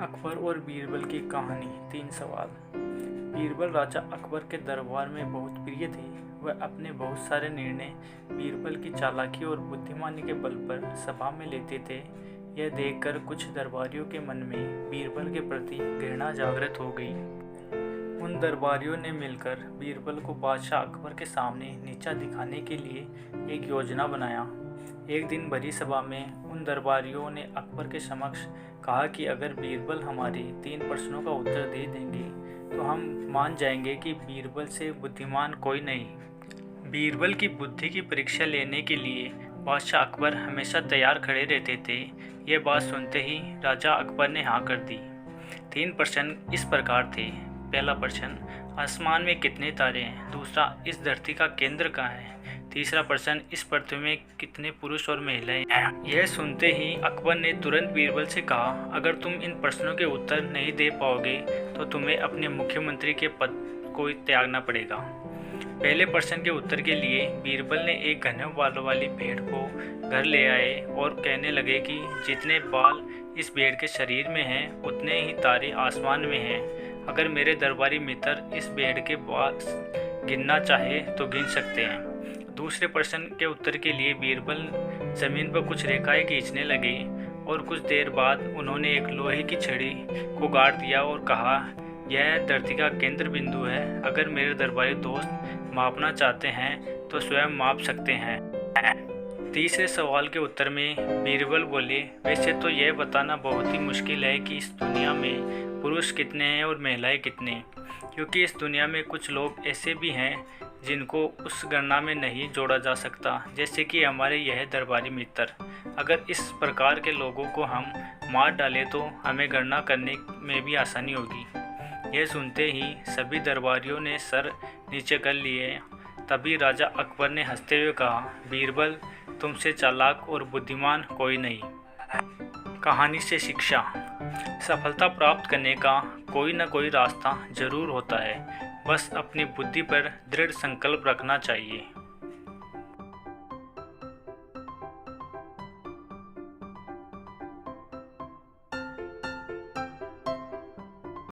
अकबर और बीरबल की कहानी। 3 सवाल। बीरबल राजा अकबर के दरबार में बहुत प्रिय थे। वह अपने बहुत सारे निर्णय बीरबल की चालाकी और बुद्धिमानी के बल पर सभा में लेते थे। यह देखकर कुछ दरबारियों के मन में बीरबल के प्रति घृणा जागृत हो गई। उन दरबारियों ने मिलकर बीरबल को बादशाह अकबर के सामने नीचा दिखाने के लिए एक योजना बनाया। एक दिन भरी सभा में उन दरबारियों ने अकबर के समक्ष कहा कि अगर बीरबल हमारे 3 प्रश्नों का उत्तर दे देंगे तो हम मान जाएंगे कि बीरबल से बुद्धिमान कोई नहीं। बीरबल की बुद्धि की परीक्षा लेने के लिए बादशाह अकबर हमेशा तैयार खड़े रहते थे। यह बात सुनते ही राजा अकबर ने हाँ कर दी। 3 प्रश्न इस प्रकार थे। पहला प्रश्न, आसमान में कितने तारे हैं? दूसरा, इस धरती का केंद्र कहाँ है? तीसरा प्रश्न, इस पृथ्वी में कितने पुरुष और महिलाएं हैं? यह सुनते ही अकबर ने तुरंत बीरबल से कहा, अगर तुम इन प्रश्नों के उत्तर नहीं दे पाओगे तो तुम्हें अपने मुख्यमंत्री के पद को त्यागना पड़ेगा। पहले प्रश्न के उत्तर के लिए बीरबल ने एक घने बालों वाली भेड़ को घर ले आए और कहने लगे कि जितने बाल इस भेड़ के शरीर में हैं उतने ही तारे आसमान में हैं। अगर मेरे दरबारी मित्र इस भेड़ के बाल गिनना चाहे तो गिन सकते हैं। दूसरे प्रश्न के उत्तर के लिए बीरबल जमीन पर कुछ रेखाएं खींचने लगे और कुछ देर बाद उन्होंने एक लोहे की छड़ी को गाड़ दिया और कहा, यह धरती का केंद्र बिंदु है। अगर मेरे दरबारी दोस्त मापना चाहते हैं तो स्वयं माप सकते हैं। तीसरे सवाल के उत्तर में बीरबल बोले, वैसे तो यह बताना बहुत ही मुश्किल है कि इस दुनिया में पुरुष कितने हैं और महिलाएं कितने, क्योंकि इस दुनिया में कुछ लोग ऐसे भी हैं जिनको उस गणना में नहीं जोड़ा जा सकता, जैसे कि हमारे यह दरबारी मित्र। अगर इस प्रकार के लोगों को हम मार डालें तो हमें गणना करने में भी आसानी होगी। यह सुनते ही सभी दरबारियों ने सर नीचे कर लिए। तभी राजा अकबर ने हंसते हुए कहा, बीरबल, तुमसे चालाक और बुद्धिमान कोई नहीं। कहानी से शिक्षा। सफलता प्राप्त करने का कोई न कोई रास्ता जरूर होता है, बस अपनी बुद्धि पर दृढ़ संकल्प रखना चाहिए।